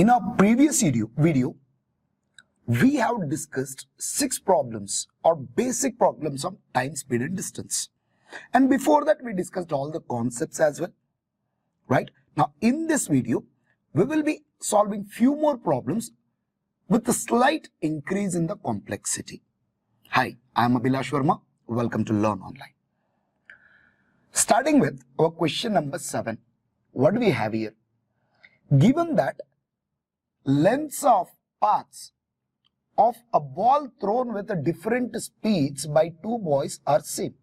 In our previous video, we have discussed 6 problems or basic problems of time, speed and distance. And before that, we discussed all the concepts as well, right? Now, in this video, we will be solving few more problems with a slight increase in the complexity. Hi, I am Abhilash Varma. Welcome to Learn Online. Starting with our question number 7. What do we have here? Given that lengths of paths of a ball thrown with a different speeds by two boys are same,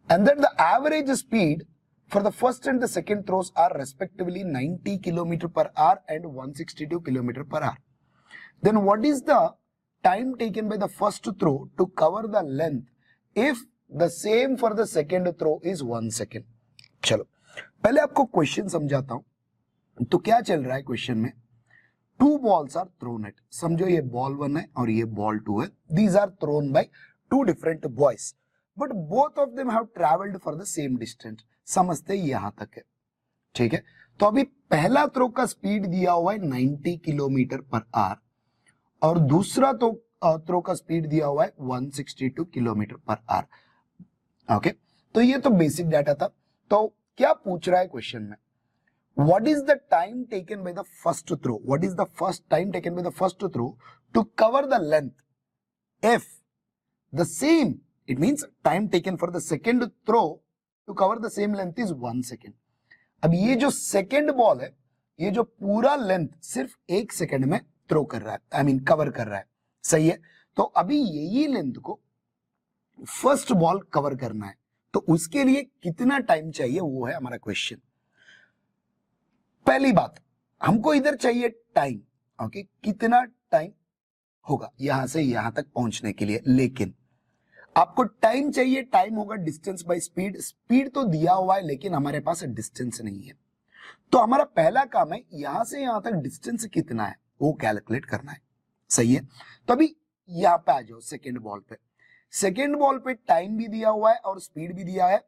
and that the average speed for the first and the second throws are respectively 90 km per hour and 162 km per hour, then what is the time taken by the first throw to cover the length if the same for the second throw is 1 second? चलो पहले आपको question समझाता हूं. तो क्या चल रहा है क्वेश्चन में? Two balls are thrown at, समझो ये बॉल 1 है और ये बॉल 2 है. These are thrown by two different boys, but both of them have travelled for the same distance. समझते यहां तक है, ठीक है? तो अभी पहला थ्रो का स्पीड दिया हुआ है 90 किलोमीटर पर आवर और दूसरा तो थ्रो का स्पीड दिया हुआ है 162 किलोमीटर पर आवर. ओके, तो ये तो बेसिक डाटा था. तो क्या पूछ रहा है क्वेश्चन में? What is the time taken by the first throw? What is the first time taken by the first throw to cover the length? If the same, it means time taken for the second throw to cover the same length is 1 second. अब ये जो second ball है, ये जो पूरा length सिर्फ 1 second में throw कर रहा है, I mean कवर कर रहा है. सही है? तो अभी यही लेंथ को फर्स्ट बॉल कवर करना है, तो उसके लिए कितना टाइम चाहिए वो है हमारा क्वेश्चन. पहली बात, हमको इधर चाहिए टाइम. ओके, कितना टाइम होगा यहां से यहां तक पहुंचने के लिए, लेकिन आपको टाइम चाहिए, टाइम होगा डिस्टेंस बाय स्पीड. स्पीड तो दिया हुआ है लेकिन हमारे पास डिस्टेंस नहीं है. तो हमारा पहला काम है यहां से यहां तक डिस्टेंस कितना है वो कैलकुलेट करना है. सही है? तो अभी यहां पे आ जाओ सेकेंड बॉल पे. सेकेंड बॉल पे टाइम भी दिया हुआ है और स्पीड भी दिया है,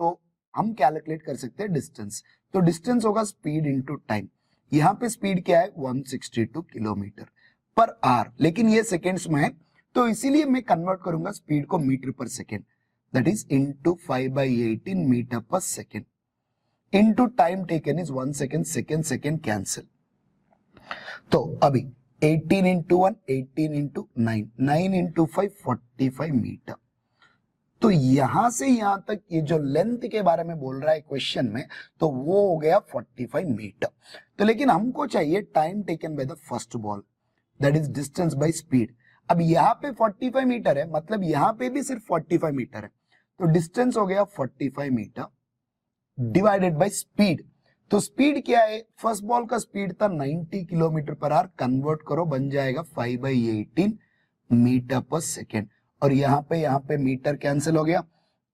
तो हम कैलकुलेट कर सकते हैं डिस्टेंस. तो डिस्टेंस होगा स्पीड इंटू टाइम. यहां पे स्पीड क्या है? 162 किलोमीटर पर आवर, लेकिन ये सेकेंड्स में है तो इसीलिए मैं कन्वर्ट करूंगा स्पीड को metre per second. That is into 5/18 metre per second into time taken is 1 second. Second second cancel. तो अभी 18 इंटू 1 18 इंटू 9 9 इंटू 5 45 मीटर. तो यहां से यहां तक ये जो लेंथ के बारे में बोल रहा है क्वेश्चन में, तो वो हो गया 45 मीटर. तो लेकिन हमको चाहिए time taken by the first ball, that is distance by speed. अब यहाँ पे 45 मीटर है, मतलब यहाँ पे भी सिर्फ 45 मीटर है. तो डिस्टेंस हो गया 45 मीटर डिवाइडेड बाय स्पीड. तो स्पीड क्या है? फर्स्ट बॉल का स्पीड था 90 किलोमीटर पर आवर, कन्वर्ट करो बन जाएगा 5/18 मीटर पर सेकेंड. और यहाँ पे मीटर कैंसिल हो गया.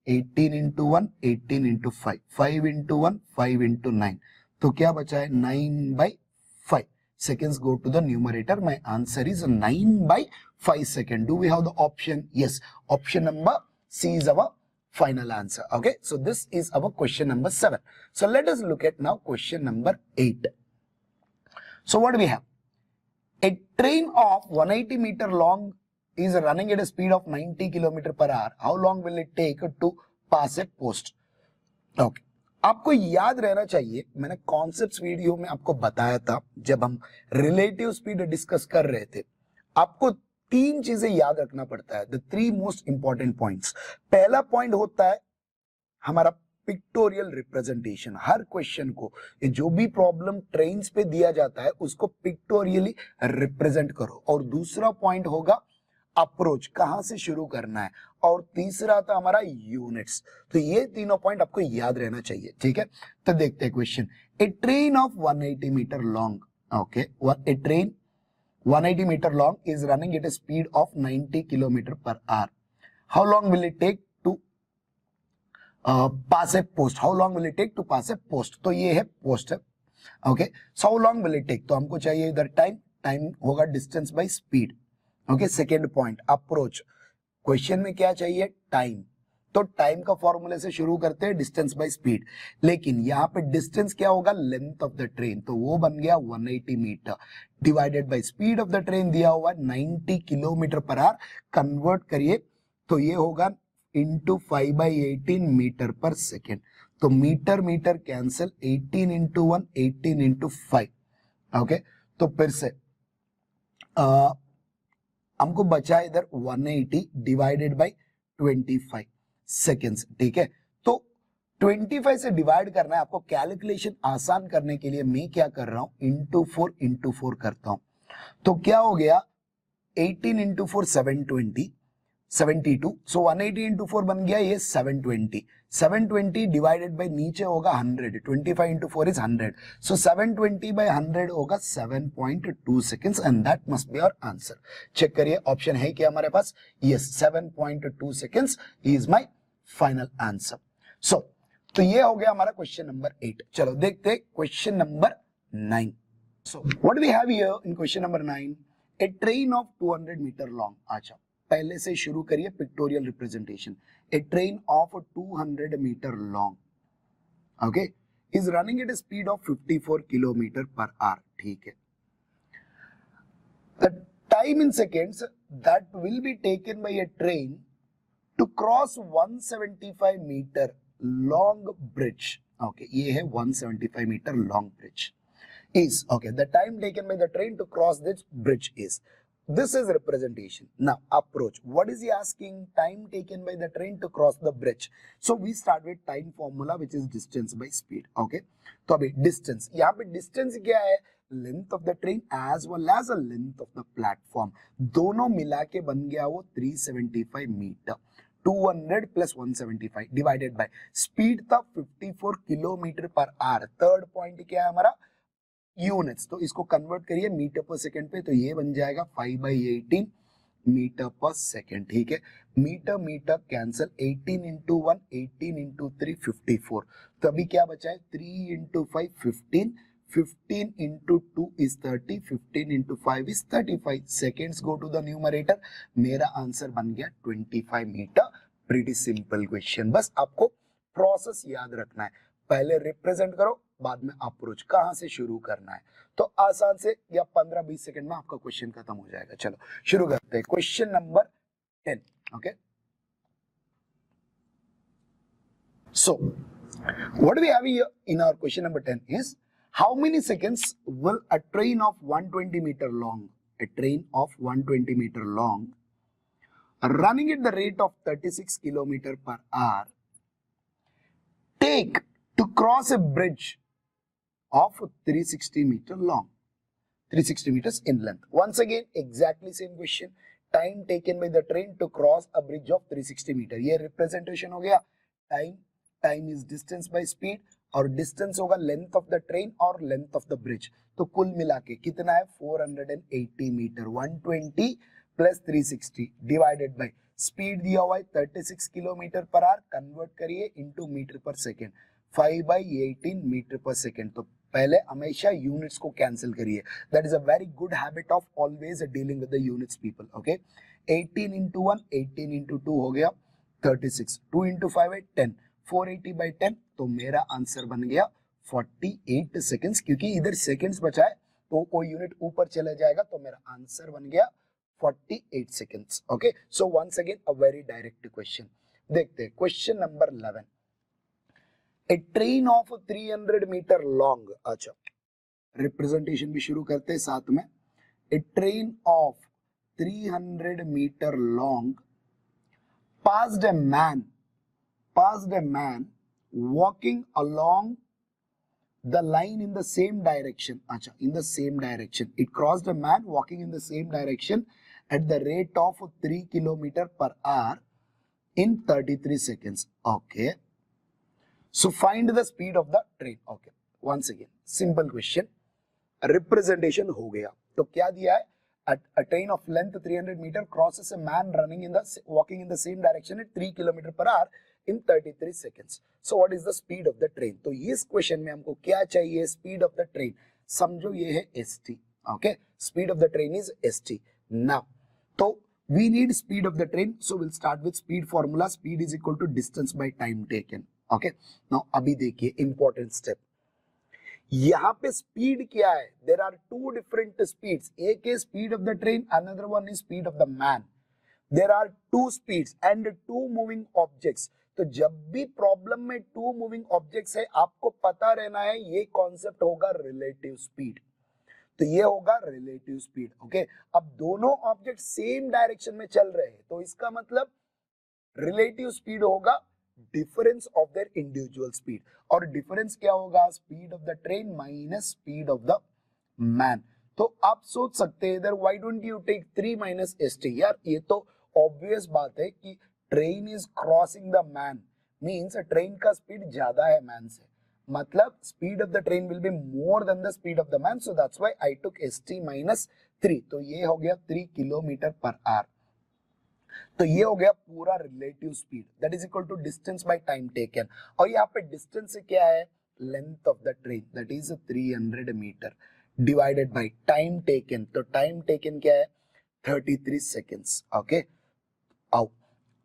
18 इंटू 1 18 इंटू 5 5 इंटू 1 5 इंटू 9, तो क्या बचा है? 9/5 seconds go to the numerator. My answer is 9/5 second. Do we have the option? Yes, option number C is our final answer. Okay, so this is our question number 7. So let us look at now question number 8. So what do we have? A train of 180 meter long is running at a speed of 90 km per hour. How long will it take to pass a post? Okay, आपको याद रहना चाहिए, मैंने concepts video में आपको बताया था जब हम रिलेटिव स्पीड डिस्कस कर रहे थे, आपको 3 चीजें याद रखना पड़ता है. The 3 most important points. पहला पॉइंट होता है हमारा पिक्टोरियल रिप्रेजेंटेशन. हर क्वेश्चन को, जो भी प्रॉब्लम ट्रेन्स पे दिया जाता है उसको पिक्टोरियली रिप्रेजेंट करो. और दूसरा पॉइंट होगा अप्रोच, कहां से शुरू करना है. और तीसरा था हमारा यूनिट्स. तो ये तीनों पॉइंट आपको याद रहना चाहिए, ठीक है? तो देखते हैं question. A train of 180 metre long, okay, a train 180 metre long is running at a speed of 90 kilometre per hour. How long will it take to pass a post? How long will it take to pass a post? तो ये है post है. Okay, so how long will it take, तो हमको चाहिए इधर time. Time होगा distance by speed. Okay, second point approach. Question में क्या चाहिए? टाइम. तो टाइम का फॉर्मूले से शुरू करते हैं डिस्टेंस बाय स्पीड, लेकिन यहाँ पे डिस्टेंस क्या होगा, लेंथ ऑफ द ट्रेन, तो वो बन गया 180 metre divided by speed of the train दिया हुआ 90 किलोमीटर पर आवर, कन्वर्ट करिए तो ये होगा इंटू 5/18 मीटर पर सेकेंड। तो metre metre cancel, 18 into 1 18 into 5। Okay, तो फिर से हमको बचा इधर 180 डिवाइडेड बाय 25 सेकेंड्स। ठीक है, तो 25 से डिवाइड करना है आपको, कैलकुलेशन आसान करने के लिए मैं क्या कर रहा हूं, इंटू 4 करता हूं। तो क्या हो गया, 18 इंटू 4 720 72, सो 180 इंटू 4 बन गया ये 720। 720 डिवाइडेड बाय नीचे होगा 100, 25 इंटू 4 इज 100, सो 720 बाय 100 होगा 7.2 seconds and that must be our answer. Check करिए ऑप्शन है क्या हमारे पास, yes 7.2 seconds is my final answer. So तो ये हो गया हमारा क्वेश्चन नंबर 8। चलो देखते हैं question number 9। So what we have here in question number 9, a train of 200 metre long. अच्छा, पहले से शुरू करिए pictorial representation. A train of 200 metre long, okay, is running at a speed of 54 kilometre per hour. ठीक है, the time in seconds that will be taken by a train to cross 175 metre long bridge. Okay, ये है 175 metre long bridge is, okay, the time taken by the train to cross this bridge is, this is representation. Now approach, what is he asking, time taken by the train to cross the bridge, so we start with time formula which is distance by speed. Okay, तो अभी distance, यहाँ पे distance क्या है, length of the train as well as the length of the platform, दोनों मिला के बन गया वो 375 metre. 200 plus 175 divided by speed था 54 kilometre per our. Third point क्या है हमारा, यूनिट्स, तो इसको कन्वर्ट करिए मीटर पर सेकंड पे, तो ये बन जाएगा 5/18 मीटर पर सेकंड। ठीक है, metre metre cancel, 18 into 1 18 into 3 54, तो अभी क्या बचा है, 3 into 5 15, 15 into 2 is 30, 15 into 5 is 35 seconds go to the numerator. मेरा आंसर बन गया 25 मीटर। प्रीटी सिंपल क्वेश्चन, बस आपको प्रोसेस याद रखना है, पहले रिप्रेजेंट करो बाद में अप्रोच, कहां से शुरू करना है, तो आसान से या 15-20 सेकंड में आपका क्वेश्चन खत्म हो जाएगा। चलो शुरू करते हैं question number 10। Okay, so what we have here in our question number 10 is, how many seconds will a train of 120 metre long, a train of 120 meter long running at the rate of 36 kilometer per hour take to cross a bridge of 360 meter long, 360 meters in length. Once again exactly same question, time taken by the train to cross a bridge of 360 meter. ये representation हो गया, time is distance by speed और distance होगा length of the train और length of the bridge, तो कुल मिला के कितना है 480 metre. 120 plus 360 divided by speed दिया हुआ है 36 किलोमीटर पर आवर, कन्वर्ट करिए into metre per second, 5/18 metre per second. तो पहले हमेशा यूनिट्स को कैंसिल करिए, that is a very good habit of always dealing with the units people. Okay, 18 into 1 18 into 2 हो गया 36, 2 इंटू 5 है 10, 480/10, तो मेरा आंसर बन गया 48 सेकेंड्स, क्योंकि इधर सेकेंड्स बचा है तो कोई यूनिट ऊपर चला जाएगा, तो मेरा आंसर बन गया 48 seconds. Okay, so once again a very direct question. देखते हैं question number 11, a train of 300 metre long. अच्छा, रिप्रेजेंटेशन भी शुरू करते हैं साथ में। A train of 300 metre long passed a man walking along the line in the same direction. Acha, in the same direction. It crossed a man walking in the same direction at the rate of 3 kilometer per hour in 33 seconds. Okay. So find the speed of the train. Okay. Once again, simple question. Representation हो गया. तो क्या दिया है? A train of length 300 meter crosses a man walking in the same direction at 3 kilometer per hour in 33 seconds. So what is the speed of the train? तो इस question में हमको क्या चाहिए? Speed of the train. समझो ये है st. Okay, speed of the train is st. Now तो we need speed of the train, so we'll start with speed formula. Speed is equal to distance by time taken. Okay, now अभी देखिए important step. यहाँ पे speed क्या है? There are two different speeds. एक है speed of the train, another one is speed of the man. There are two speeds and two moving objects. तो जब भी प्रॉब्लम में टू मूविंग ऑब्जेक्ट्स है, आपको पता रहना है ये कॉन्सेप्ट होगा रिलेटिव स्पीड. तो ये होगा रिलेटिव स्पीड. ओके, अब दोनों ऑब्जेक्ट सेम डायरेक्शन में चल रहे हैं, तो इसका मतलब रिलेटिव स्पीड होगा difference of their individual speed. और डिफरेंस क्या होगा? Speed of the train minus speed of the man. तो आप सोच सकते हैं इधर why don't you take 3 minus st. यार ये तो ऑब्वियस बात है कि train is crossing the man, means train का स्पीड ज्यादा है मैन से, मतलब speed of the train will be more than the speed of the man. So that's why I took st minus 3. तो ये हो गया 3 किलोमीटर पर आवर. तो ये हो गया पूरा relative speed, that is equal to distance by time taken. और यहाँ पे डिस्टेंस क्या है? Length of the train, that is 300 meter divided by time taken. तो टाइम टेकन क्या है? 33 सेकेंड्स. ओके, आओ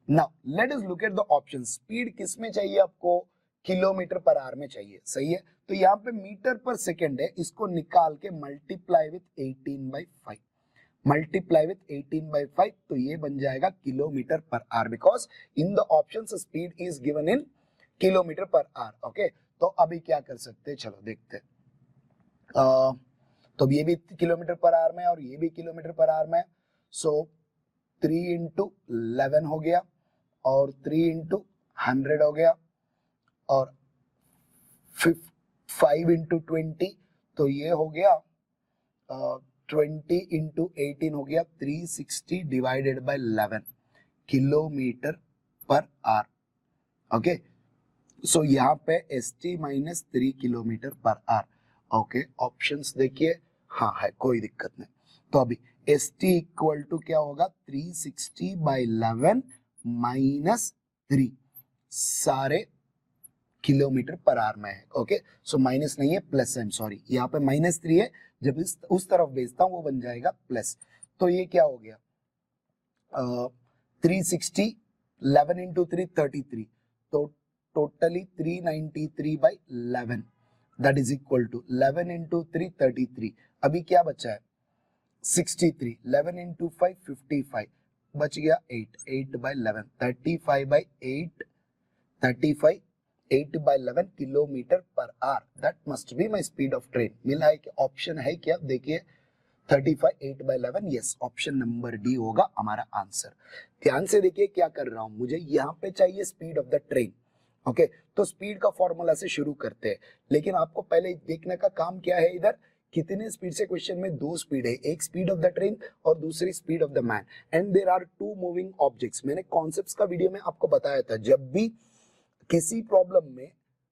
now let us look at the option. Speed किस में चाहिए आपको? किलोमीटर पर आवर में चाहिए. सही है, तो यहाँ पे मीटर पर सेकेंड है, इसको निकाल के मल्टीप्लाई विथ 18/5. मल्टीप्लाई विथ 18/5, तो ये बन जाएगा kilometre per our, because in the option speed is given in kilometre per hour. Okay, तो अभी क्या कर सकते हैं, चलो देखते हैं. तो ये भी किलोमीटर पर आवर में और ये भी किलोमीटर पर आवर में. सो 3 into 11 हो गया और 3 into 100 हो गया और 5 into 20, तो ये हो गया 20 into 18 हो गया 360 divided by 11 kilometre per hour. Okay, so यहाँ पे st minus 3 kilometre per hour. Okay, options देखिए. हाँ है, कोई दिक्कत नहीं. तो अभी st इक्वल टू क्या होगा? 360 बाय 11 माइनस 3, सारे किलोमीटर पर आवर में है. ओके, सो माइनस नहीं है, प्लस. आई एम सॉरी, यहाँ पे -3 है, जब उस तरफ भेजता हूं वो बन जाएगा प्लस. तो ये क्या हो गया? 360, 11 into 3 33, तो totally 393 by 11, that is equal to 11 into 3 33. अभी क्या बचा है? 63. 11 into 5 55, बच गया 8 by 11 35 by 8 35 8 by 11 kilometre per hour. That must be my speed of train. मिला है कि ऑप्शन है क्या? देखिए 35 8 by 11. Yes, option number D होगा हमारा आंसर. ध्यान से देखिए क्या कर रहा हूं, मुझे यहाँ पे चाहिए speed of the train. Okay, तो स्पीड का फॉर्मूला से शुरू करते हैं, लेकिन आपको पहले देखने का काम क्या है, इधर कितने स्पीड से क्वेश्चन में 2 स्पीड है, एक स्पीड ऑफ द ट्रेन और दूसरी speed of the man, and there are 2 moving objects. मैंने कॉन्सेप्ट्स का वीडियो में आपको बताया था, जब भी किसी प्रॉब्लम में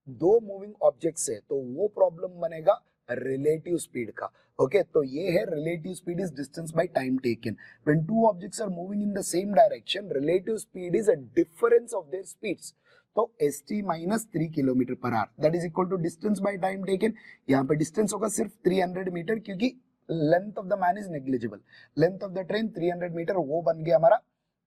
2 मूविंग ऑब्जेक्ट्स है तो वो प्रॉब्लम बनेगा रिलेटिव स्पीड का. ओके, तो ये है relative speed is distance by time taken. When 2 objects are moving in the same direction, relative speed is a difference of their speeds. तो st minus 3 kilometre per hour, that is equal to distance by time taken. यहाँ पे distance होगा सिर्फ 300 meter, क्योंकि length of the man is negligible. Length of the train 300 meter, वो बन गया हमारा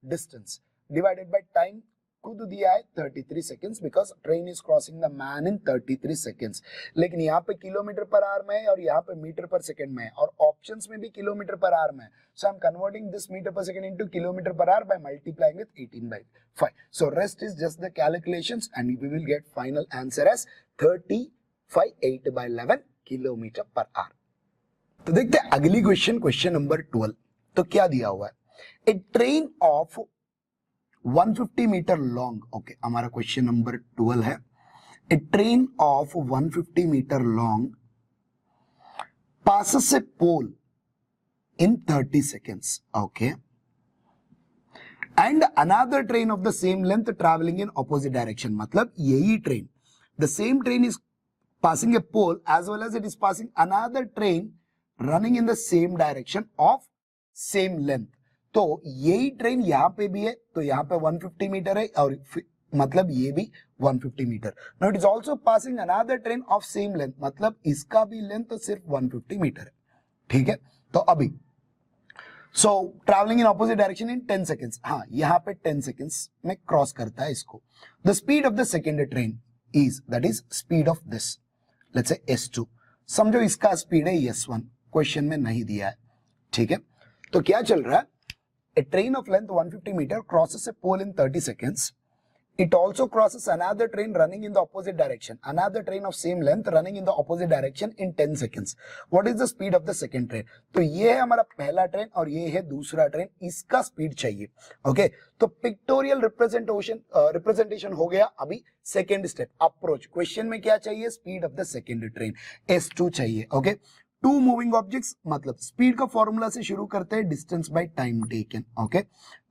डिस्टेंस, डिवाइडेड बाय टाइम खुद दिया है 33 seconds, because train is crossing the man in 33 seconds. लेकिन यहाँ पे किलोमीटर पर आवर में है और यहाँ पे मीटर पर सेकेंड में है, और ऑप्शंस में भी किलोमीटर पर आवर में है. So I am converting this metre per second into kilometre per hour by multiplying with 18/5. So rest is just the calculations and we will get final answer as 35 8 by 11 kilometre per hour. तो देखते हैं अगली question number 12. तो क्या दिया हुआ है? A train of 150 metre long. Okay, हमारा क्वेश्चन नंबर 12 है. A train of 150 metre long passes a pole in 30 seconds. Okay, and another train of the same length traveling in opposite direction. मतलब यही train, the same train is passing a pole as well as it is passing another train running in the same direction of same length. तो यही train यहाँ पे भी है, तो यहाँ पे 150 मीटर है और मतलब ये भी 150 meter. Now it is also passing another train of same length, मतलब इसका भी लेंथ तो सिर्फ 150 मीटर है. ठीक है, तो अभी सो travelling in opposite direction in 10 seconds, हाँ यहाँ पे 10 सेकेंड्स में क्रॉस करता है इसको. The speed of the second train is, that is speed of this, let's say S2. समझो इसका स्पीड है S1, क्वेश्चन में नहीं दिया है, ठीक है. तो क्या चल रहा है, a train of length 150 metre crosses a pole in 30 seconds. It also crosses another train running in the opposite direction. Another train of same length running in the opposite direction in 10 seconds. What is the speed of the second train? तो ये है हमारा पहला train और ये है दूसरा train, इसका स्पीड चाहिए. ओके, तो पिक्टोरियल रिप्रेजेंटेशन हो गया. अभी सेकेंड स्टेप अप्रोच. क्वेश्चन में क्या चाहिए, speed of the second train S2 चाहिए. ओके, टू मूविंग ऑब्जेक्ट्स, मतलब स्पीड का फॉर्मूला से शुरू करते हैं, distance by time taken. Okay,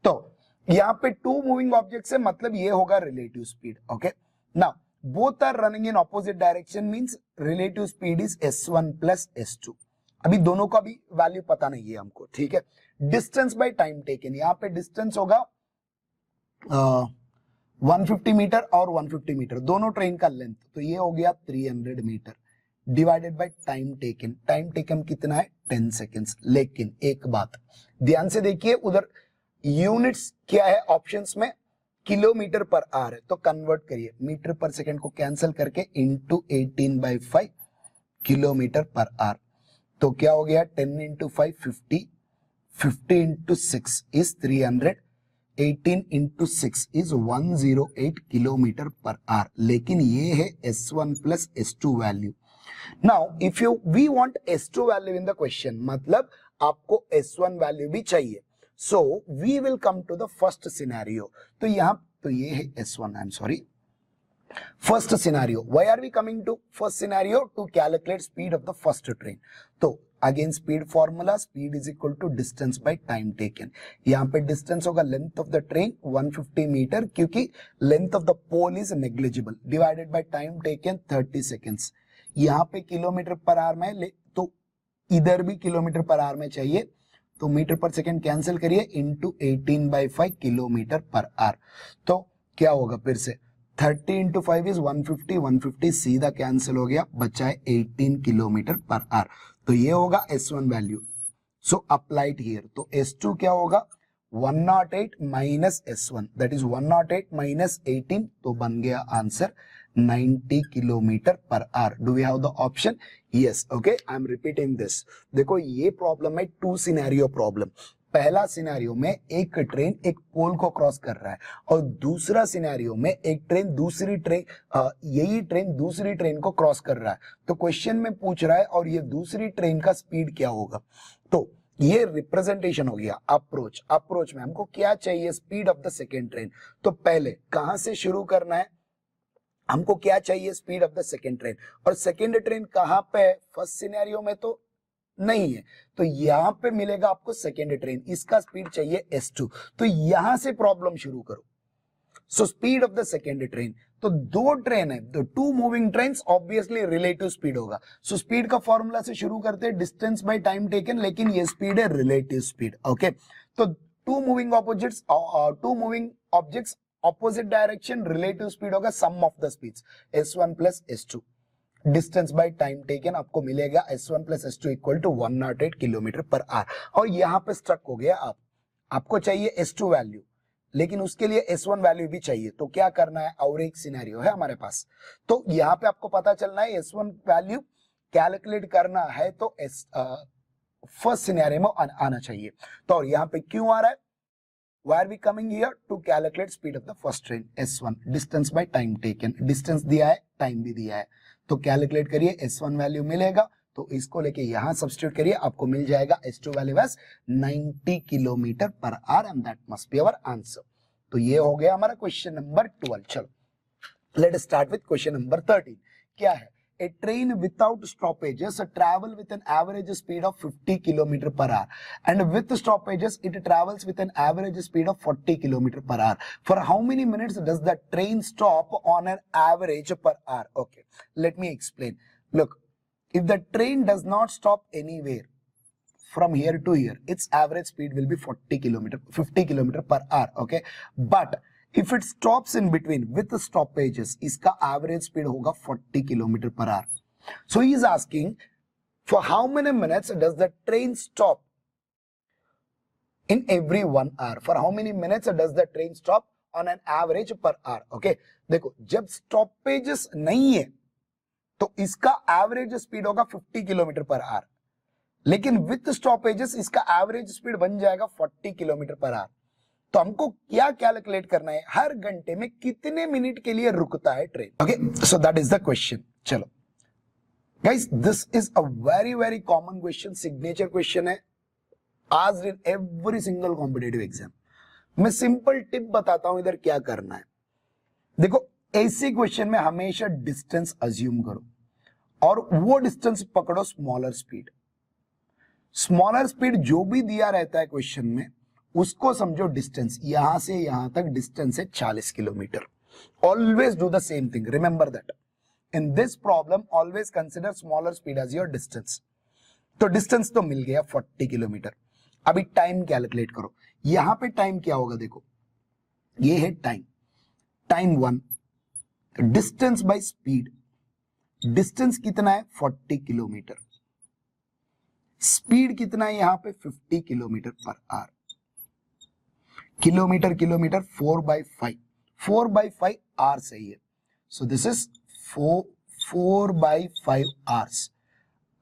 तो यहाँ पे टू मूविंग ऑब्जेक्ट्स है, मतलब ये होगा relative speed. Okay, now both are running in opposite direction means relative speed is S1 plus S2. अभी दोनों का भी वैल्यू पता नहीं है हमको, ठीक है. डिस्टेंस बाय टाइम टेकन, यहाँ पे डिस्टेंस होगा 150 मीटर और 150 मीटर, दोनों ट्रेन का लेंथ, तो ये हो गया 300 meter divided by time taken. Time taken कितना है, 10 सेकेंड्स. लेकिन एक बात ध्यान से देखिए, उधर यूनिट्स क्या है ऑप्शंस में, किलोमीटर पर आवर है, तो कन्वर्ट करिए मीटर पर सेकंड को कैंसिल करके इंटू 18/5 किलोमीटर पर आवर. तो क्या हो गया, 10 into 5 50, 50 into 6 is 300, 18 into 6 is 108 kilometre per hour. लेकिन ये है S1 plus S2 value. Now if we want S2 value in the question, मतलब आपको S1 वैल्यू भी चाहिए. So we will come to the first scenario. तो यहाँ तो ये है S1, I'm sorry. First scenario. Why are we coming to first scenario? To calculate speed of the first train. तो again speed formula, speed is equal to distance by time taken. यहाँ पे distance होगा length of the train 150 metre, क्योंकि length of the pole is negligible, divided by time taken 30 seconds. यहाँ पे kilometre per hour में, तो इधर भी किलोमीटर पर आवर में चाहिए, तो मीटर पर सेकंड कैंसिल करिए इंटू 18/5 किलोमीटर पर आवर. तो क्या होगा, फिर से 30 इंटू 5 इज 150, 150 सीधा कैंसिल हो गया, बचा है 18 किलोमीटर पर आवर. तो ये होगा S1 value. So applied here. तो S2 क्या होगा, 108 minus S1, that is 108 minus 18, तो बन गया answer 90 kilometre per hour. Do we have the option? Yes. Okay, I am repeating this. देखो ये प्रॉब्लम है टू सिनेरियो प्रॉब्लम. पहला सिनेरियो में एक ट्रेन एक पोल को क्रॉस कर रहा है, और दूसरा सिनेरियो में एक ट्रेन दूसरी ट्रेन यही ट्रेन दूसरी ट्रेन को क्रॉस कर रहा है. तो क्वेश्चन में पूछ रहा है और ये दूसरी ट्रेन का स्पीड क्या होगा. तो ये रिप्रेजेंटेशन हो गया. अप्रोच. अप्रोच में हमको क्या चाहिए, speed of the second train. तो पहले कहां से शुरू करना है, हमको क्या चाहिए, speed of the second train. और सेकेंड ट्रेन कहां पे है, फर्स्ट सिनेरियो में तो नहीं है, तो यहां पे मिलेगा आपको सेकेंड ट्रेन, इसका स्पीड चाहिए S2. तो यहां से प्रॉब्लम शुरू करो. So speed of the second train, तो दो ट्रेन है, तो two moving train, obviously relative speed होगा. सो स्पीड का फॉर्मूला से शुरू करते हैं, डिस्टेंस बाय टाइम टेकन, लेकिन ये स्पीड है रिलेटिव स्पीड. ओके, तो two moving objects opposite direction, relative speed होगा sum of the speeds S1 plus S2. Distance by time taken आपको मिलेगा S1 plus S2 equal to 108 kilometre per hour. और यहां पे स्ट्रक हो गया आपको चाहिए S2 वैल्यू, लेकिन उसके लिए S1 वैल्यू भी चाहिए. तो क्या करना है, और एक सिनेरियो है हमारे पास. तो यहाँ पे आपको पता चलना है S1 वैल्यू कैलकुलेट करना है, तो फर्स्ट सिनेरियो में आना चाहिए. तो और यहाँ पे क्यों आ रहा है, why are we coming here to calculate speed of the first train S1, distance by time taken. Distance दिया है, टाइम भी दिया है, तो कैलकुलेट करिए, S1 वैल्यू मिलेगा, तो इसको लेके यहां सब्स्टिट्यूट करिए, आपको मिल जाएगा S2 वैल्यू बस 90 kilometre per hour, and that must be our answer. तो ये हो गया हमारा क्वेश्चन नंबर 12. चलो let start with question number 13. क्या है, a train without stoppages travel with an average speed of 50 km per hour, and with stoppages it travels with an average speed of 40 km per hour. For how many minutes does the train stop on an average per hour? Okay, let me explain. Look, if the train does not stop anywhere from here to here, its average speed will be 50 km per hour. Okay, but if it stops in between with the stoppages, इसका average speed होगा 40 km per hour. So he is asking, for how many minutes does the train stop in every 1 hour. For how many minutes does the train stop on an average per hour? Okay, देखो जब stoppages नहीं है तो इसका average speed होगा 50 kilometre per hour, लेकिन with stoppages इसका average speed बन जाएगा 40 किलोमीटर पर आवर। तो हमको क्या कैलकुलेट करना है, हर घंटे में कितने मिनट के लिए रुकता है train. Okay, so that is the question. चलो guys, this is a very common question, signature question है आज in every single competitive exam. मैं सिंपल टिप बताता हूं इधर क्या करना है। देखो ऐसे क्वेश्चन में हमेशा डिस्टेंस अज्यूम करो और वो डिस्टेंस पकड़ो स्मॉलर स्पीड। स्मॉलर स्पीड जो भी दिया रहता है क्वेश्चन में उसको समझो डिस्टेंस, यहां से यहां तक डिस्टेंस है 40 kilometer. Always do the same thing, remember that in this problem always consider smaller speed as your distance. तो डिस्टेंस तो मिल गया 40 किलोमीटर। अभी टाइम कैलकुलेट करो। यहां पे टाइम क्या होगा, देखो ये है time, time 1, distance by speed, distance कितना है 40 किलोमीटर, स्पीड कितना है यहां पे 50 kilometre per our. Kilometre kilometre 4/5, 4/5 hours है ये। So this is 4/5 hours,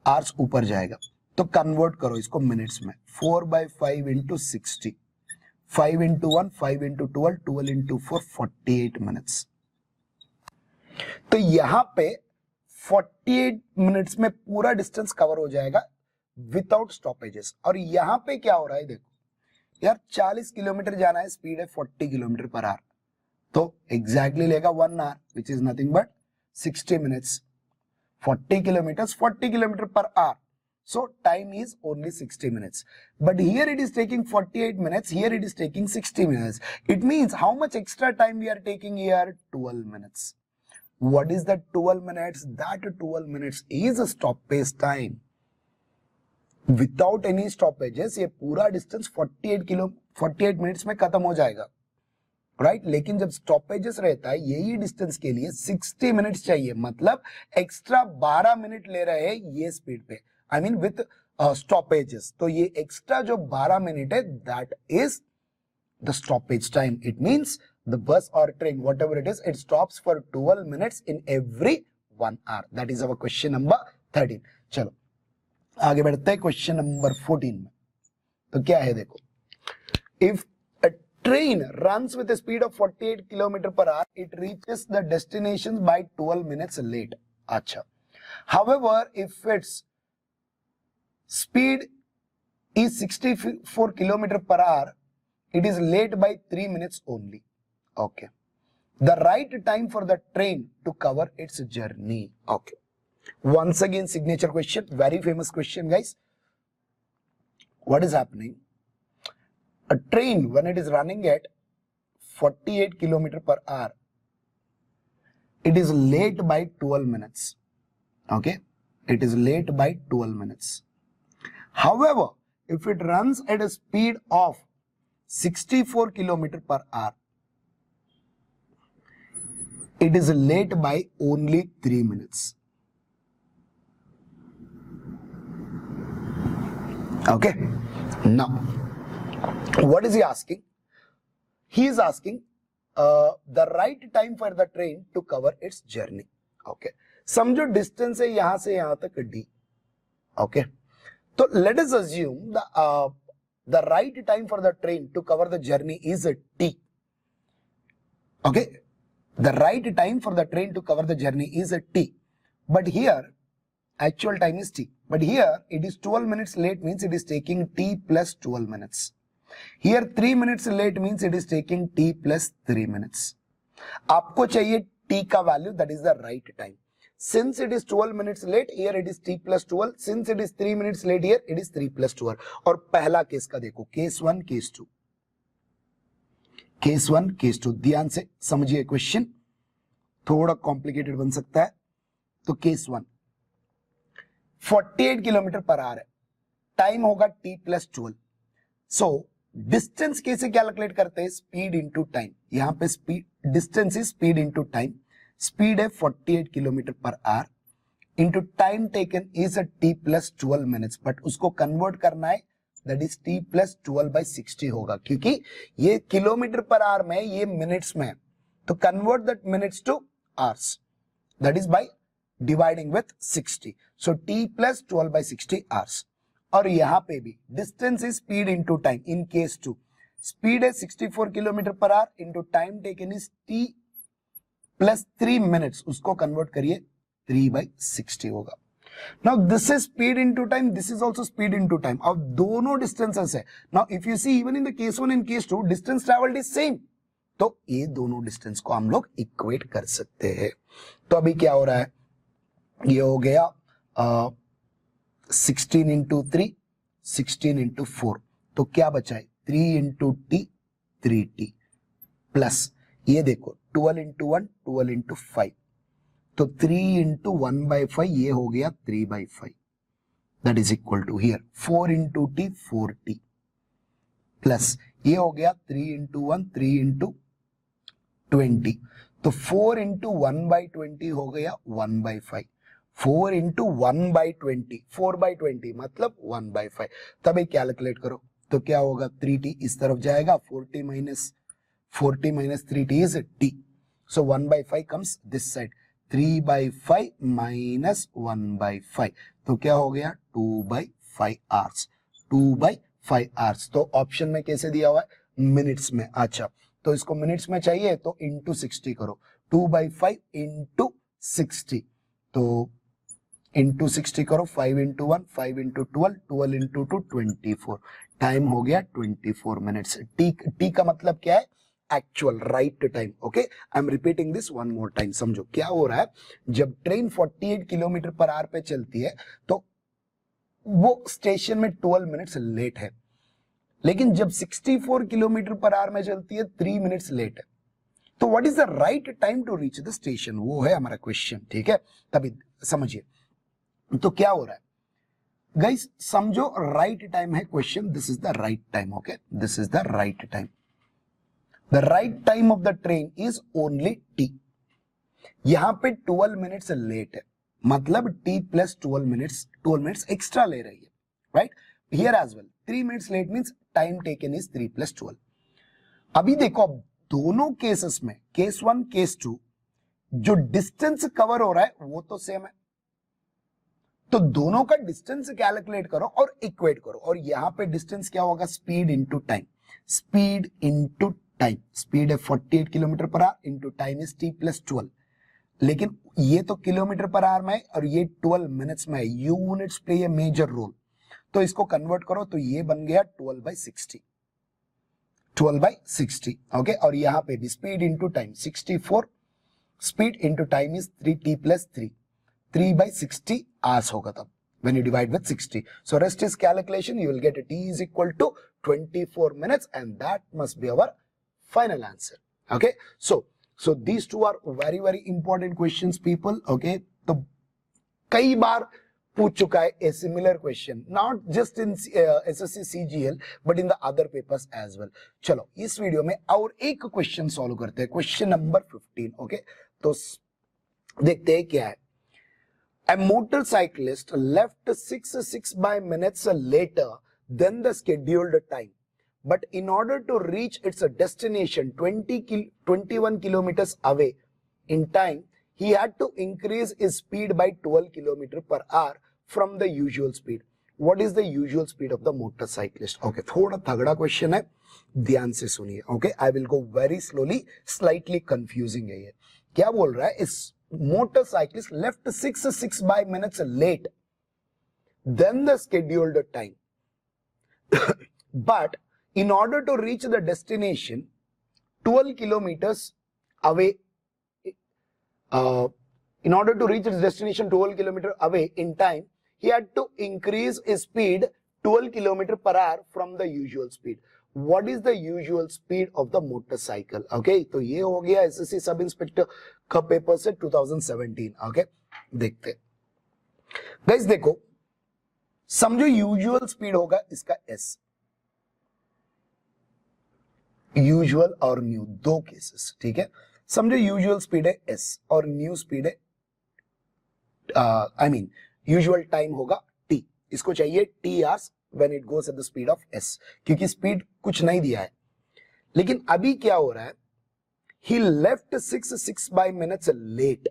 hours ऊपर जाएगा तो कन्वर्ट करो इसको मिनट्स में। 4/5 into 60, 5 into 1, 5 into 12, 12 into 4, 48 minutes. तो यहां पे 48 मिनट्स में पूरा डिस्टेंस कवर हो जाएगा विदाउट स्टॉपेजेस। और यहां पे क्या हो रहा है, देखो यार 40 किलोमीटर जाना है, स्पीड है 40 किलोमीटर पर आवर, तो एग्जैक्टली लेगा 1 hour which is nothing but 60 minutes. 40 kilometers, 40 kilometer per hour. So time is only 60 minutes. But here it is taking 48 minutes. Here it is taking 60 minutes. It means how much extra time we are taking here? 12 minutes. What is that 12 minutes? That 12 minutes is a stoppage time. Without any stoppages, ये पूरा distance 48 minutes में खत्म हो जाएगा, right लेकिन जब stoppages रहता है यही डिस्टेंस के लिए 60 मिनट्स चाहिए, मतलब एक्स्ट्रा 12 मिनट ले रहे हैं ये स्पीड पे, आई मीन विथ स्टॉपेजेस। तो ये एक्स्ट्रा जो 12 मिनट है that is the stoppage time. It means the bus और train whatever it is, it stops for 12 minutes in every 1 hour. That is our question number 13। चलो आगे बढ़ते हैं question number 14 में। तो क्या है देखो, if train runs with a speed of 48 km per hour, it reaches the destination by 12 minutes late. अच्छा, however if its speed is 64 km per hour, it is late by 3 minutes only. Okay, the right time for the train to cover its journey. Okay, once again signature question, very famous question guys. What is happening? A train, when it is running at 48 km per hour, it is late by 12 minutes. Okay, it is late by 12 minutes. However, if it runs at a speed of 64 km per hour, it is late by only 3 minutes. Okay, now what is he asking? He is asking the right time for the train to cover its journey. Okay, समझो distance है यहां से यहां तक d. Okay, तो let us assume the right time for the train to cover the journey is t. Okay, the right time for the train to cover the journey is t, but here actual time is t, but here it is 12 minutes late, means it is taking t plus 12 minutes. Here 3 minutes late means it is taking t plus 3 minutes. आपको चाहिए t का value, that is the right time. Since it is 12 minutes late, here it is t plus 12. Since it is 3 minutes late, here it is 3 plus 12. और पहला case का देखो, case 1 case 2, case 1 case 2, ध्यान से समझिए question, थोड़ा complicated बन सकता है। तो केस 1 48 किलोमीटर पर आवर है, टाइम होगा t plus 12. सो डिस्टेंस कैसे कैलकुलेट करते हैं? Speed into time. यहां पे speed, distance is speed into time. Speed है 48 kilometre per our into time taken is a t plus 12 minutes, but उसको convert करना है दैट इज t प्लस 12/60 होगा, क्योंकि ये किलोमीटर पर आवर में, ये मिनट्स में, तो convert that minutes two hours, that is by dividing with 60. So t plus 12/60 hours. और यहां पे भी distance is speed into time. In case 2 speed है 64 kilometre per our into time taken is t plus 3 minutes, उसको convert करिए 3/60 होगा. Now this is speed into time, this is also speed into time. अब दोनों distances है. Now if you see even in the case 1 and case 2 distance traveled is same. तो ये दोनों distance को हम लोग equate कर सकते हैं. तो अभी क्या हो रहा है, ये हो गया 16 into 3, 16 into 4. तो क्या बचा है, 3 into t, 3t प्लस ये देखो 12 into 1, 12 into 5. तो 3 into 1/5 ये हो गया 3/5. That is equal to here 4 into t, 4t plus ये हो गया 3 into 1, 3 into 20. तो 4 into 1/20 हो गया 1/5. 4 into 1/20, 4/20 मतलब 1/5. तभी कैलकुलेट करो तो क्या होगा, 3t इस तरफ जाएगा, 40 minus 3t is t. So 1/5 comes this side. 3/5 minus 1/5 तो क्या हो गया 2/5 hours. 2/5 hours. तो ऑप्शन में कैसे दिया हुआ है, मिनट्स में. अच्छा, तो इसको मिनट्स में चाहिए तो इंटू 60 करो. 2/5 इंटू 60, तो इंटू 60 करो. 5 into 1, 5 into 12, 12 into 2, 24. टाइम हो गया 24 मिनट्स. टी का मतलब क्या है, actual right time. Okay, I am repeating this one more time. समझो क्या हो रहा है, जब ट्रेन 48 किलोमीटर पर आवर पे चलती है तो वो स्टेशन में 12 मिनट्स लेट है, लेकिन जब 64 किलोमीटर पर आवर में चलती है 3 मिनट्स लेट है. तो what is the right time to reach the station, वो है हमारा क्वेश्चन. ठीक है, तभी समझिए. तो क्या हो रहा है गाइस, समझो राइट टाइम है question. This is the right time. Okay, this is the right time. The right time of the train is only t. यहां पे 12 मिनट्स लेट है, मतलब t प्लस 12 मिनट्स एक्स्ट्रा ले रही है, right. Here as well 3 minutes late means time taken is 3 plus 12. अभी देखो, अब दोनों केसेस में, केस 1 केस 2, जो डिस्टेंस कवर हो रहा है वो तो सेम है. तो दोनों का डिस्टेंस कैलकुलेट करो और इक्वेट करो. और यहां पे डिस्टेंस क्या होगा, speed into time. Speed into time, speed है 48 kilometre per our into time is t plus 12. लेकिन ये तो किलोमीटर पर आवर में है और ये 12 मिनट्स में है. Units play a major role. तो इसको कन्वर्ट करो तो ये बन गया 12/60. 12/60. ओके, और यहां पे भी speed into time 64, speed into time is 3t plus 3. 3/60 hours होगा तब when you divide with 60. So rest is calculation. You will get t is equal to 24 minutes and that must be our final answer. Okay, so these two are very important questions people. Okay, तो कई बार पूछ चुका है a similar question, not just in SSC CGL but in the other papers as well. चलो इस video में और एक क्वेश्चन सॉल्व करते हैं, क्वेश्चन नंबर 15. ओके, तो देखते हैं क्या है. A motorcyclist left 6 by minutes later than the scheduled time. But in order to reach its destination 21 kilometers away in time, he had to increase his speed by 12 kilometers per hour from the usual speed. What is the usual speed of the motorcyclist? Okay, थोड़ा तगड़ा question है, ध्यान से सुनिए. Okay, I will go very slowly, slightly confusing है ये. क्या बोल रहा है, इस motorcyclist left 6 by minutes late than the scheduled time. But in order to reach the destination 12 kilometers away, in order to reach its destination 12 kilometers away in time, he had to increase his speed 12 kilometers per hour from the usual speed. What is the usual speed of the motorcycle? Okay, तो ये हो गया SSC sub inspector का paper से 2017. Okay, देखते guys. देखो, समझो usual speed होगा इसका s. यूजुअल और न्यू दो केसेस. ठीक है, समझो यूजुअल स्पीड है s और न्यू स्पीड है यूजुअल टाइम होगा t. इसको चाहिए t hours when it goes at the speed of s, क्योंकि स्पीड कुछ नहीं दिया है। लेकिन अभी क्या हो रहा है, he left 6 by minutes late,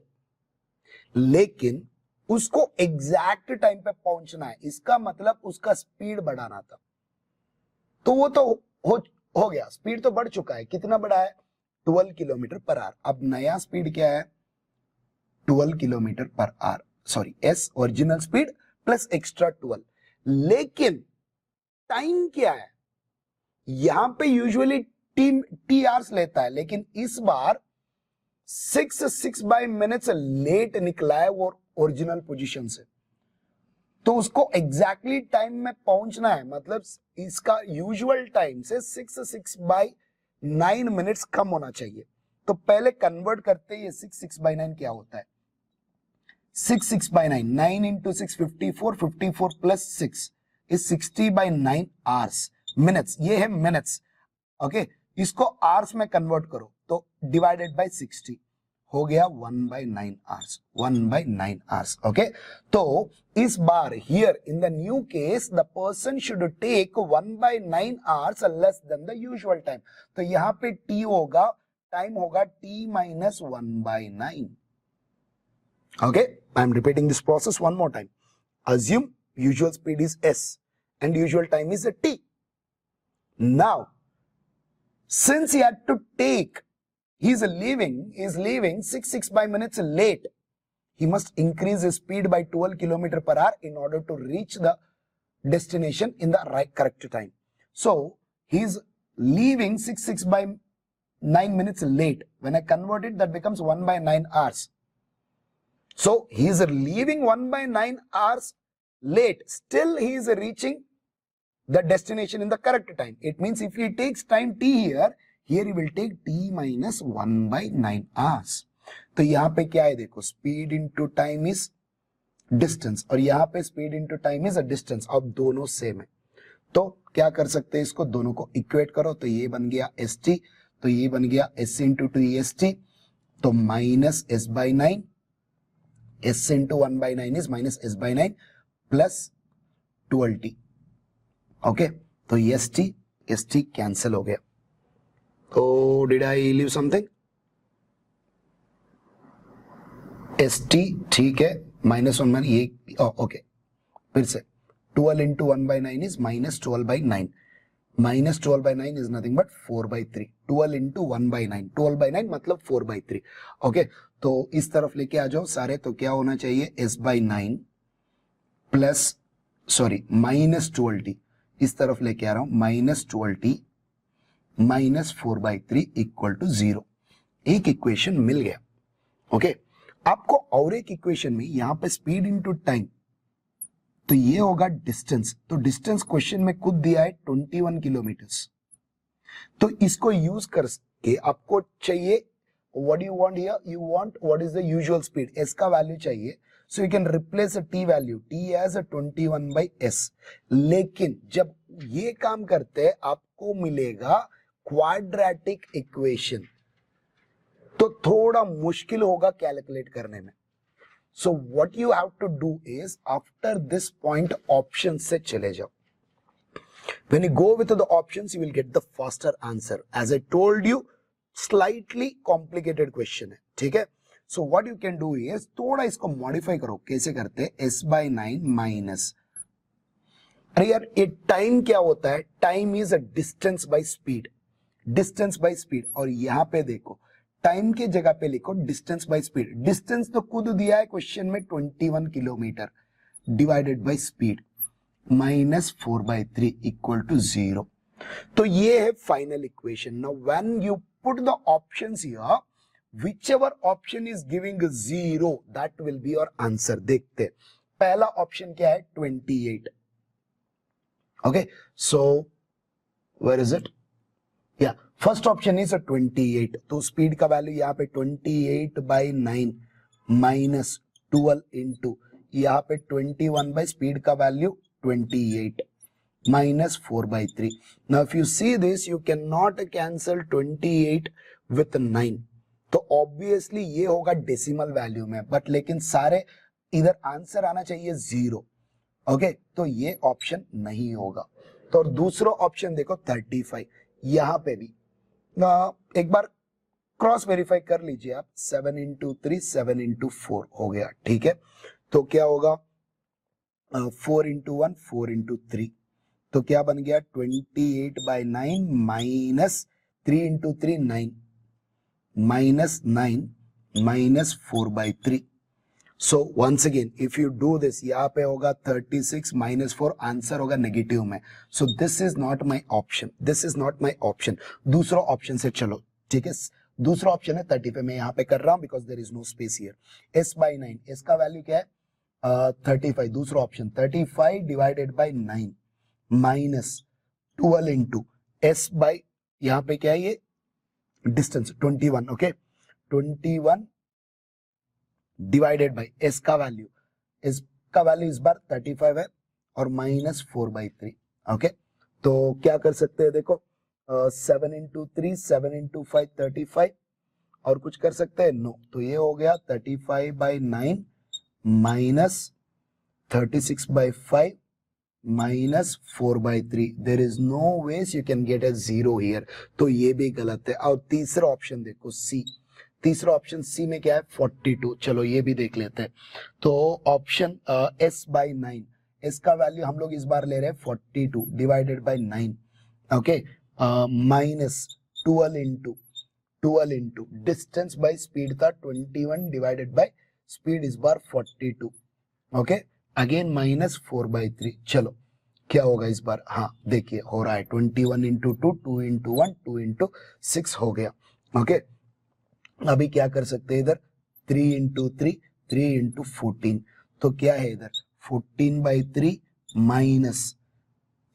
लेकिन उसको एग्जैक्ट टाइम पे पहुंचना है, इसका मतलब उसका स्पीड बढ़ाना था। तो वो तो हो गया, स्पीड तो बढ़ चुका है। कितना बढ़ा है? 12 किलोमीटर पर आवर। अब नया स्पीड क्या है? 12 kilometre per our, sorry S original speed plus extra 12। लेकिन टाइम क्या है? यहां पे यूजुअली टी आवर्स लेता है, लेकिन इस बार 6 बाय मिनट्स लेट निकला है वो ओरिजिनल पोजीशन से। तो उसको एग्जैक्टली टाइम में पहुंचना है, मतलब इसका यूजुअल टाइम से 6 बाय 9 मिनट्स कम होना चाहिए। तो पहले कन्वर्ट करते हैं, ये 6 बाय 9 क्या होता है? 6 by 9, 9 into 6 54, 54 plus 6 is 60 by 9 hours, minutes. ये है मिनट्स, ओके। इसको आवर्स में कन्वर्ट करो तो डिवाइडेड बाय 60 हो गया 1 by 9 hours, 1 by 9 hours, okay? तो इस बार here in the new case the person should take 1 by 9 hours less than the usual time. तो यहाँ पे t होगा, टाइम होगा t minus 1 by 9. Okay, I am repeating this process one more time. Assume usual speed is s and usual time is t. Now, since he had to take, he is leaving 6 by minutes late, he must increase his speed by 12 kilometer per hour in order to reach the destination in the correct time. So he is leaving 6 by 9 minutes late. When I convert it, that becomes 1 by 9 hours. So he is leaving 1 by 9 hours late. Still he is reaching the destination in the correct time. It means if he takes time t here he will take t minus 1 by 9 hours. तो यहाँ पे क्या है देखो, speed into time is distance और यहाँ पे speed into time is a distance। अब दोनों सेम है, तो क्या कर सकते हैं, इसको दोनों को इक्वेट करो। तो ये बन गया st, तो ये बन गया s इंटू 2est, तो minus s by 9, s into 1 by 9 is minus s by 9 plus 12t, okay. तो st कैंसिल हो गया। तो did I leave something? st ठीक है, माइनस 1 ये ओके। फिर से 12 into 1 by 9 is minus 12 by 9, minus 12 by 9 is nothing but 4 by 3। 12 into 1 by 9, 12 by 9 मतलब 4 बाई 3, ओके। तो इस तरफ लेके आ जाओ सारे, तो क्या होना चाहिए, s by 9 plus sorry minus 12t, इस तरफ लेके आ रहा हूं, minus 12t minus 4 by 3 equal to 0। एक इक्वेशन मिल गया, ओके। आपको और एक इक्वेशन में यहां पे स्पीड इनटू टाइम, तो ये होगा डिस्टेंस। तो डिस्टेंस क्वेश्चन में खुद दिया है 21 किलोमीटर्स। तो इसको यूज करके आपको चाहिए, what you want here, you want what is the usual speed, s का वैल्यू चाहिए। So you can replace t value, t as 21 by s। लेकिन जब ये काम करते हैं आपको मिलेगा क्वाड्रेटिक इक्वेशन, तो थोड़ा मुश्किल होगा कैलकुलेट करने में। So what you have to do is, after this point option से चले जाओ। When you go with the options, you will get the faster answer. As I told you, slightly complicated question है, ठीक है। So what you can do is, थोड़ा इसको modify करो। कैसे करते हैं, s by 9 माइनस, अरे यार ये टाइम क्या होता है, time is a distance by speed, distance by speed. और यहां पे देखो टाइम के जगह पे लिखो डिस्टेंस बाय स्पीड। डिस्टेंस तो खुद दिया है क्वेश्चन में 21 kilometer divided by speed minus 4 by 3 equal to 0। तो ये है final equation. Now when you put the options here, whichever option is giving 0 that will be your answer। देखते हैं पहला ऑप्शन क्या है, 28, okay, so where is it, yeah, first option is a 28। तो speed का वैल्यू यहाँ पे 28 by 9 minus 12 into यहाँ पे 21 बाई स्पीड का value 28 minus 4 by 3। Now if you see this, you cannot cancel 28 with 9, तो ऑब्वियसली ये होगा डेसिमल वैल्यू में, बट लेकिन सारे इधर आंसर आना चाहिए 0। ओके, तो ये ऑप्शन नहीं होगा। तो दूसरा ऑप्शन देखो 35, यहां पे भी एक बार क्रॉस वेरीफाई कर लीजिए आप। 7 इंटू 3 7 इंटू 4 हो गया, ठीक है। तो क्या होगा 4 इंटू 1 4 इंटू 3, तो क्या बन गया 28/9 minus 3 into 3 9 minus 9 minus 4/3। So once again if you do this, यहाँ पे होगा 36 माइनस 4, आंसर होगा नेगेटिव में। So this is not my option, this is not my option. दूसरा ऑप्शन से चलो, ठीक है। दूसरा ऑप्शन है 35, मैं यहाँ पे कर रहा हूं because there is no space here. s/9, s का वैल्यू क्या है 35, दूसरा option 35 divided by 9 minus 12 into s by, यहाँ पे क्या है ये distance 21, okay 21 divided by s का वैल्यू, s का वैल्यू इस बार 35 है और माइनस 4/3, ओके। तो क्या कर सकते हैं देखो 7 इंटू 3 7 इंटू 5 35, और कुछ कर सकते हैं नो। तो ये हो गया 35/9 minus 36/5 minus 4/3। There is no ways you can get a zero here, तो ये भी गलत है। और तीसरा ऑप्शन देखो सी, तीसरा ऑप्शन सी में क्या है 42, चलो ये भी देख लेते हैं। तो ऑप्शन s/9, s का वैल्यू हम लोग इस बार ले रहे हैं 42 divided by 9, okay minus 12 into distance by speed था 21 डिवाइडेड बाय स्पीड इस बार 42, ओके अगेन माइनस 4/3। चलो क्या होगा इस बार, हाँ देखिए हो रहा है 21 इंटू 2 2 इंटू 1 2 इंटू 6 हो गया, ओके। अभी क्या कर सकते हैं इधर 3 इंटू 3 3 इंटू 14, तो क्या है इधर 14/3 माइनस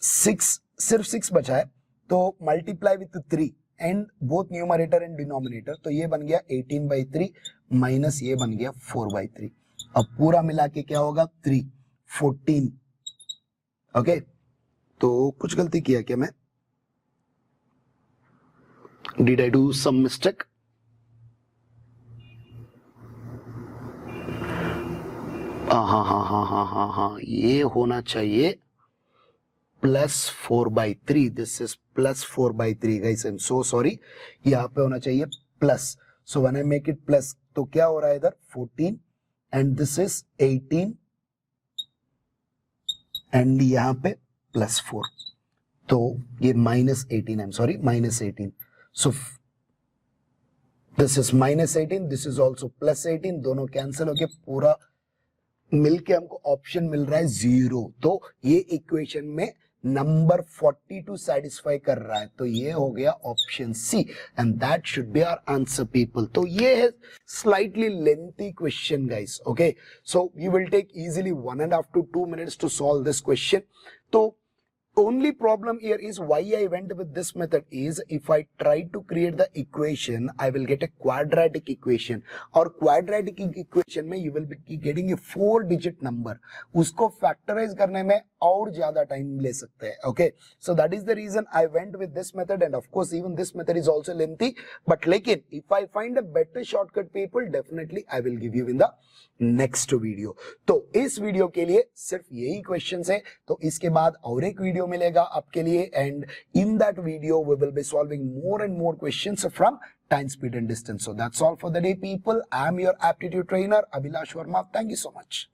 6, सिर्फ 6 बचा है तो multiply with 3 and both numerator and denominator, तो ये बन गया 18/3 माइनस ये बन गया 4/3। अब पूरा मिला के क्या होगा 3 14, ओके। तो कुछ गलती किया क्या मैं, did I do some mistake? हाँ, ये होना चाहिए +4/3, this is +4/3 guys, I am so sorry, यहाँ पे होना चाहिए plus. So when I make it plus तो क्या हो रहा है इधर 14 एंड दिस इज 18 एंड यहाँ पे +4, तो ये -18, I am sorry -18। So this is -18, this is also +18, दोनों कैंसिल होके पूरा मिलके हमको ऑप्शन मिल रहा है 0। तो ये इक्वेशन में नंबर 42 सेटिस्फाई कर रहा है, तो ये हो गया option C and that should be our answer people. तो ये है slightly lengthy question guys, okay. So you will take easily 1.5 to 2 minutes to solve this question. तो only problem here is why I went with this method is if I try to create the equation I will get a quadratic equation, और quadratic equation में you will be getting a 4-digit number, उसको factorize करने में और ज्यादा time ले सकते हैं, okay. So that is the reason I went with this method and of course even this method is also lengthy, but लेकिन if I find a better shortcut people definitely I will give you in the next video. तो इस video के लिए सिर्फ यही questions है, तो इसके बाद और एक वीडियो मिलेगा आपके लिए and in that video we will be solving more and more questions from time, speed and distance. So that's all for the day people. I am your aptitude trainer Abhilash Varma. Thank you so much.